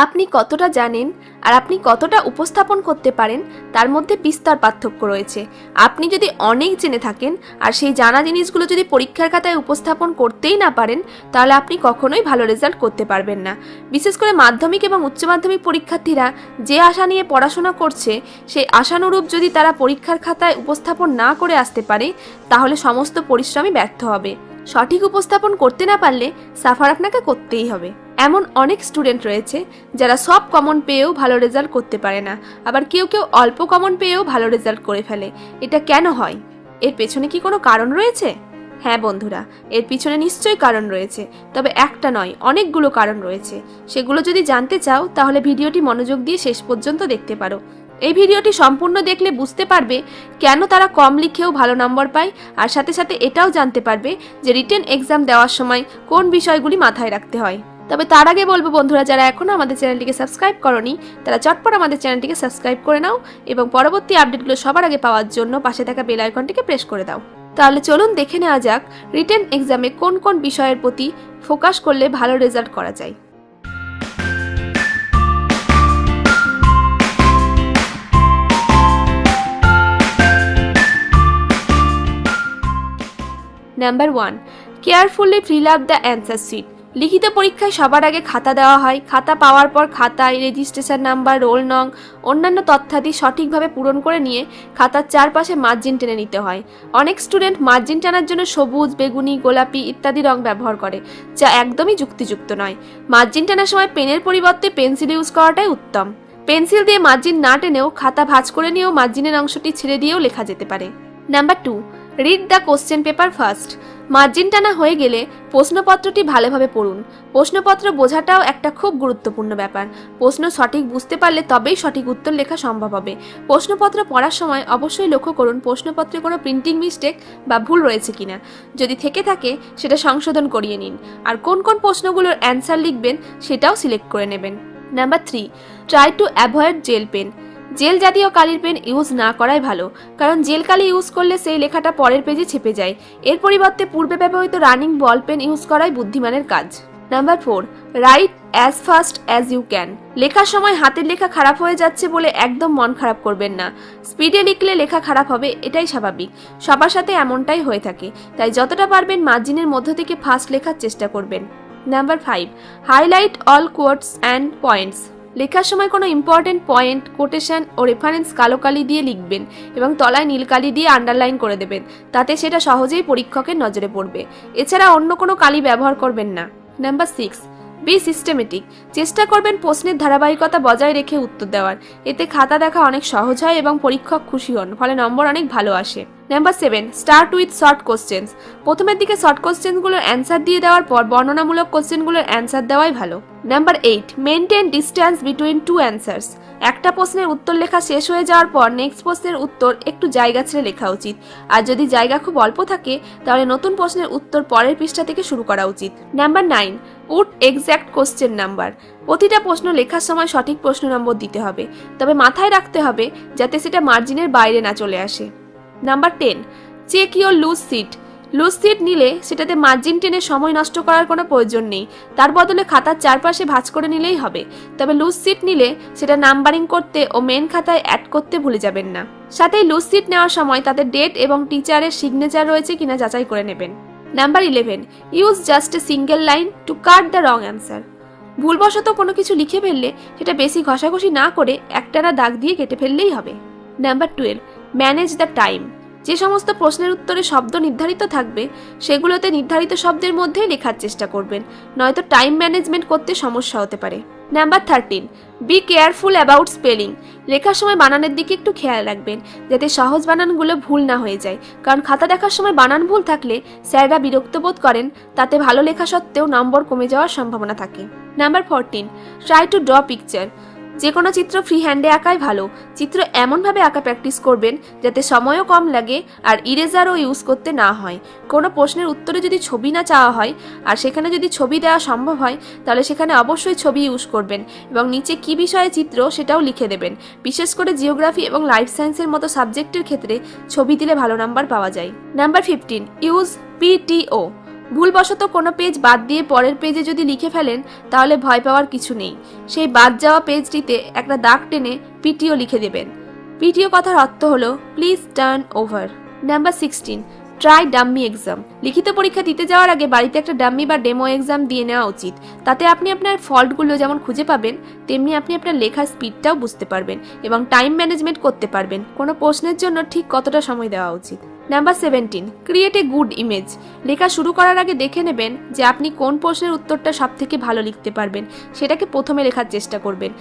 আপনি কতটা জানেন আর আপনি কতটা উপস্থাপন করতে পারেন তার মধ্যে বিস্তর পার্থক্য রয়েছে। আপনি যদি অনেক জেনে থাকেন আর সেই জানা জিনিসগুলো যদি পরীক্ষার খাতায় উপস্থাপন করতেই না পারেন, তাহলে আপনি কখনোই ভালো রেজাল্ট করতে পারবেন না। বিশেষ করে মাধ্যমিক এবং উচ্চ মাধ্যমিক পরীক্ষার্থীরা যে আশা নিয়ে পড়াশোনা করছে, সেই আশানুরূপ যদি তারা পরীক্ষার খাতায় উপস্থাপন না করে আসতে পারে, তাহলে সমস্ত পরিশ্রমই ব্যর্থ হবে। সঠিক উপস্থাপন করতে না পারলে সাফার আপনাকে করতেই হবে। এমন অনেক স্টুডেন্ট রয়েছে যারা সব কমন পেয়েও ভালো রেজাল্ট করতে পারে না, আবার কেউ কেউ অল্প কমন পেয়েও ভালো রেজাল্ট করে ফেলে। এটা কেন হয়? এর পেছনে কি কোনো কারণ রয়েছে? হ্যাঁ বন্ধুরা, এর পিছনে নিশ্চয়ই কারণ রয়েছে, তবে একটা নয়, অনেকগুলো কারণ রয়েছে। সেগুলো যদি জানতে চাও তাহলে ভিডিওটি মনোযোগ দিয়ে শেষ পর্যন্ত দেখতে পারো। এই ভিডিওটি সম্পূর্ণ দেখলে বুঝতে পারবে কেন তারা কম লিখেও ভালো নম্বর পায়, আর সাথে সাথে এটাও জানতে পারবে যে রিটেন এক্সাম দেওয়ার সময় কোন বিষয়গুলি মাথায় রাখতে হয়। তবে তার আগে বলবো বন্ধুরা, যারা এখনও আমাদের চ্যানেলটিকে সাবস্ক্রাইব করনি তারা চটপট আমাদের চ্যানেলটিকে সাবস্ক্রাইব করে নাও এবং পরবর্তী আপডেটগুলো সবার আগে পাওয়ার জন্য পাশে থাকা বেল আইকনটিকে প্রেস করে দাও। তাহলে চলুন দেখে নেওয়া যাক রিটেন এক্সামে কোন কোন বিষয়ের প্রতি ফোকাস করলে ভালো রেজাল্ট করা যায়। Number 1, carefully fill up the answer sheet. লিখিত পরীক্ষায় সবার আগে খাতা দেওয়া হয়। খাতা পাওয়ার পর খাতায় রেজিস্ট্রেশন নাম্বার, রোল নং, অন্যান্য তথ্যাদি সঠিকভাবে পূরণ করে নিয়ে খাতার চারপাশে মার্জিন টেনে নিতে হয়। অনেক স্টুডেন্ট মার্জিন টানার জন্য সবুজ, বেগুনি, গোলাপি ইত্যাদি রং ব্যবহার করে, যা একদমই যুক্তিযুক্ত নয়। মার্জিন টানার সময় পেনের পরিবর্তে পেন্সিল ইউজ করাটাই উত্তম। পেন্সিল দিয়ে মার্জিন না টেনেও খাতা ভাঁজ করে নিয়েও মার্জিনের অংশটি ছেড়ে দিয়েও লেখা যেতে পারে। Number 2, read the question paper first. Margin টানা হয়ে গেলে প্রশ্নপত্রটি ভালোভাবে পড়ুন। প্রশ্নপত্র বোঝাটাও একটা খুব গুরুত্বপূর্ণ ব্যাপার। প্রশ্ন সঠিক বুঝতে পারলে তবেই সঠিক উত্তর লেখা সম্ভব হবে। প্রশ্নপত্র পড়ার সময় অবশ্যই লক্ষ্য করুন প্রশ্নপত্রে কোনো প্রিন্টিং মিস্টেক বা ভুল রয়েছে কিনা। যদি থেকে থাকে সেটা সংশোধন করিয়ে নিন, আর কোন কোন প্রশ্নগুলোর অ্যান্সার লিখবেন সেটাও সিলেক্ট করে নেবেন। Number 3, try to avoid gel pen. Gel জাতীয় কালির পেন ইউজ না করাই ভালো, কারণ জেল কালি ইউজ করলে সেই লেখাটা পরের পেজে ছেপে যায়। এর পরিবর্তে পূর্বে ব্যবহৃত রানিং বল পেন ইউজ করাই বুদ্ধিমানের কাজ। Number 4, write as fast as you can. লেখার সময় হাতের লেখা খারাপ হয়ে যাচ্ছে বলে একদম মন খারাপ করবেন না। স্পিডে লিখলে লেখা খারাপ হবে, এটাই স্বাভাবিক। সবার সাথে এমনটাই হয়ে থাকে, তাই যতটা পারবেন মার্জিনের মধ্য থেকে ফাস্ট লেখার চেষ্টা করবেন। Number 5, highlight all quotes and points. লেখার সময় কোনো ইম্পর্টেন্ট পয়েন্ট, কোটেশন ও রেফারেন্স কালো কালি দিয়ে লিখবেন এবং তলায় নীল কালি দিয়ে আন্ডারলাইন করে দেবেন, তাতে সেটা সহজেই পরীক্ষকের নজরে পড়বে। এছাড়া অন্য কোনো কালি ব্যবহার করবেন না। Number 6, be systematic. চেষ্টা করবেন প্রশ্নের ধারাবাহিকতা বজায় রেখে উত্তর দেওয়ার। এতে খাতা দেখা অনেক সহজ হয় এবং পরীক্ষক খুশি হন, ফলে নম্বর অনেক ভালো আসে। Number 7, start with short questions. প্রথমের দিকে শর্ট কোশ্চেনগুলোর অ্যান্সার দিয়ে দেওয়ার পর বর্ণনামূলক কোশ্চেনগুলোর অ্যান্সার দেওয়াই ভালো। Number 8, maintain distance between two answers. একটা প্রশ্নের উত্তর লেখা শেষ হয়ে যাওয়ার পর নেক্সট প্রশ্নের উত্তর একটু জায়গা ছেড়ে লেখা উচিত, আর যদি জায়গা খুব অল্প থাকে তাহলে নতুন প্রশ্নের উত্তর পরের পৃষ্ঠা থেকে শুরু করা উচিত। Number 9, put exact question number. প্রতিটা প্রশ্ন লেখার সময় সঠিক প্রশ্ন নম্বর দিতে হবে, তবে মাথায় রাখতে হবে যাতে সেটা মার্জিনের বাইরে না চলে আসে। Number 10, check your loose sheet. Loose sheet নিলে সেটাতে মার্জিন টেনে সময় নষ্ট করার কোনো প্রয়োজন নেই, তার বদলে খাতার চারপাশে ভাঁজ করে নিলেই হবে। তবে লুজ সিট নিলে সেটা নাম্বারিং করতে ও মেন খাতায় অ্যাড করতে ভুলে যাবেন না। সাথে লুজ সিট নেওয়ার সময় তাতে ডেট এবং টিচারের সিগনেচার রয়েছে কিনা যাচাই করে নেবেন। Number 11, use just a single line to cut the wrong answer. ভুলবশত কোনো কিছু লিখে ফেললে সেটা বেশি ঘষাঘষি না করে একটানা দাগ দিয়ে কেটে ফেললেই হবে। Number 12, manage the time. যে সমস্ত প্রশ্নের উত্তরে শব্দ নির্ধারিত থাকবে সেগুলোতে নির্ধারিত শব্দের মধ্যেই লেখার চেষ্টা করবেন, নয়তো টাইম ম্যানেজমেন্ট করতে সমস্যা হতে পারে। Number 13, be careful about spelling. লেখার সময় বানানের দিকে একটু খেয়াল রাখবেন যাতে সহজ বানানগুলো ভুল না হয়ে যায়, কারণ খাতা দেখার সময় বানান ভুল থাকলে স্যাররা বিরক্ত বোধ করেন, তাতে ভালো লেখা সত্ত্বেও নম্বর কমে যাওয়ার সম্ভাবনা থাকে। Number 14, try to draw picture. যে কোনো চিত্র ফ্রি হ্যান্ডে আঁকাই ভালো। চিত্র এমনভাবে আঁকা প্র্যাকটিস করবেন যাতে সময়ও কম লাগে আর ইরেজারও ইউজ করতে না হয়। কোনো প্রশ্নের উত্তরে যদি ছবি না চাওয়া হয় আর সেখানে যদি ছবি দেওয়া সম্ভব হয় তাহলে সেখানে অবশ্যই ছবি ইউজ করবেন এবং নিচে কী বিষয়ে চিত্র সেটাও লিখে দেবেন। বিশেষ করে জিওগ্রাফি এবং লাইফ সায়েন্সের মতো সাবজেক্টের ক্ষেত্রে ছবি দিলে ভালো নাম্বার পাওয়া যায়। Number 15, use পিটিও। ভুলবশত কোনো পেজ বাদ দিয়ে পরের পেজে যদি লিখে ফেলেন তাহলে ভয় পাওয়ার কিছু নেই। সেই বাদ যাওয়া পেজটিতে একটা দাগ টেনে পিটিও লিখে দেবেন। পিটিও কথার অর্থ হলো please turn over. Number 16, try dummy exam. লিখিত পরীক্ষা দিতে যাওয়ার আগে বাড়িতে একটা ডাম্মি বা ডেমো এক্সাম দিয়ে নেওয়া উচিত। তাতে আপনি আপনার ফল্টগুলো যেমন খুঁজে পাবেন, তেমনি আপনি আপনার লেখার স্পিডটাও বুঝতে পারবেন এবং টাইম ম্যানেজমেন্ট করতে পারবেন কোনো প্রশ্নের জন্য ঠিক কতটা সময় দেওয়া উচিত। Number 17, create a good image. লেখা শুরু করার আগে দেখে নেবেন যে আপনি কোন প্রশ্নের উত্তরটা সবথেকে ভালো লিখতে পারবেন, সেটাকে প্রথমে লেখার চেষ্টা করবেন।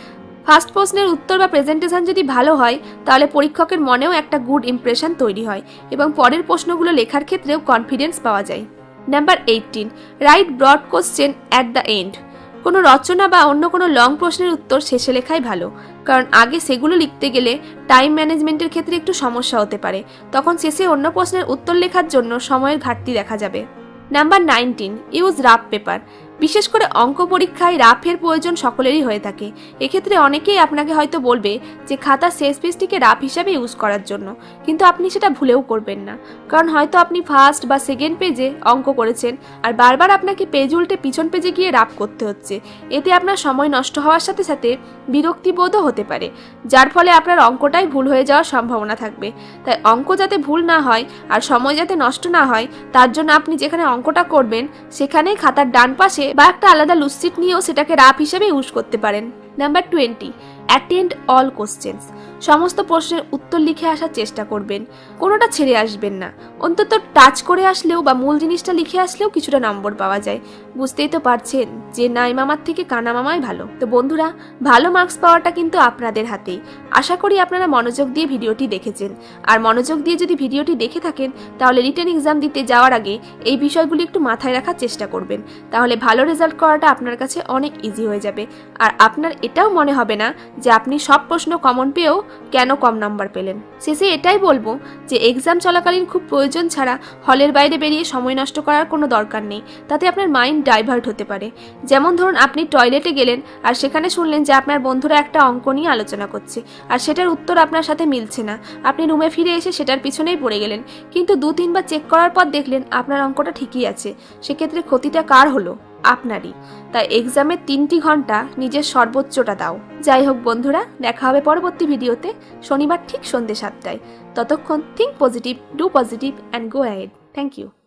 ফার্স্ট প্রশ্নের উত্তর বা প্রেজেন্টেশন যদি ভালো হয় তাহলে পরীক্ষকের মনেও একটা গুড ইমপ্রেশন তৈরি হয় এবং পরের প্রশ্নগুলো লেখার ক্ষেত্রেও কনফিডেন্স পাওয়া যায়। Number 18, write broad question at the end. কোনো রচনা বা অন্য কোনো লং প্রশ্নের উত্তর শেষে লেখাই ভালো, কারণ আগে সেগুলো লিখতে গেলে টাইম ম্যানেজমেন্টের ক্ষেত্রে একটু সমস্যা হতে পারে, তখন শেষে অন্য প্রশ্নের উত্তর লেখার জন্য সময়ের ঘাটতি দেখা যাবে। Number 19, use rough paper. বিশেষ করে অঙ্ক পরীক্ষায় রাফের প্রয়োজন সকলেরই হয়ে থাকে। এক্ষেত্রে অনেকেই আপনাকে হয়তো বলবে যে খাতার শেষ পেজটিকে রাফ হিসাবে ইউজ করার জন্য, কিন্তু আপনি সেটা ভুলেও করবেন না, কারণ হয়তো আপনি ফার্স্ট বা সেকেন্ড পেজে অঙ্ক করেছেন আর বারবার আপনাকে পেজ উল্টে পিছন পেজে গিয়ে রাফ করতে হচ্ছে। এতে আপনার সময় নষ্ট হওয়ার সাথে সাথে বিরক্তিবোধও হতে পারে, যার ফলে আপনার অঙ্কটাই ভুল হয়ে যাওয়ার সম্ভাবনা থাকবে। তাই অঙ্ক যাতে ভুল না হয় আর সময় যাতে নষ্ট না হয়, তার জন্য আপনি যেখানে অঙ্কটা করবেন সেখানেই খাতার ডান পাশে বা একটা আলাদা লুজশিট নিয়েও সেটাকে রাফ হিসেবে ইউজ করতে পারেন। Number 20, attend all questions. সমস্ত প্রশ্নের উত্তর লিখে আসার চেষ্টা করবেন, কোনোটা ছেড়ে আসবেন না। অন্তত টাচ করে আসলেও বা মূল জিনিসটা লিখে আসলেও কিছুটা নম্বর পাওয়া যায়। বুঝতেই তো পারছেন যে নাই মামার থেকে কানা মামাই ভালো। তো বন্ধুরা, ভালো মার্কস পাওয়াটা কিন্তু আপনাদের হাতেই। আশা করি আপনারা মনোযোগ দিয়ে ভিডিওটি দেখেছেন, আর মনোযোগ দিয়ে যদি ভিডিওটি দেখে থাকেন তাহলে রিটেন এক্সাম দিতে যাওয়ার আগে এই বিষয়গুলি একটু মাথায় রাখার চেষ্টা করবেন, তাহলে ভালো রেজাল্ট করাটা আপনার কাছে অনেক ইজি হয়ে যাবে। আর আপনার এটাও মনে হবে না যে আপনি সব প্রশ্ন কমন পেয়েও কেন কম নাম্বার পেলেন। শেষে এটাই বলবো যে এক্সাম চলাকালীন খুব প্রয়োজন ছাড়া হলের বাইরে বেরিয়ে সময় নষ্ট করার কোনো দরকার নেই, তাতে আপনার মাইন্ড ডাইভার্ট হতে পারে। যেমন ধরুন, আপনি টয়লেটে গেলেন আর সেখানে শুনলেন যে আপনার বন্ধুরা একটা অঙ্ক নিয়ে আলোচনা করছে আর সেটার উত্তর আপনার সাথে মিলছে না। আপনি রুমে ফিরে এসে সেটার পিছনেই পড়ে গেলেন, কিন্তু 2-3 বার চেক করার পর দেখলেন আপনার অঙ্কটা ঠিকই আছে। সেক্ষেত্রে ক্ষতিটা কার হলো? আপনারই। তাই এক্সামের 3টি ঘন্টা নিজের সর্বোচ্চটা দাও। যাই হোক বন্ধুরা, দেখা হবে পরবর্তী ভিডিওতে শনিবার ঠিক সন্ধ্যে 7টায়। ততক্ষণ think positive, do positive and go ahead. Thank you.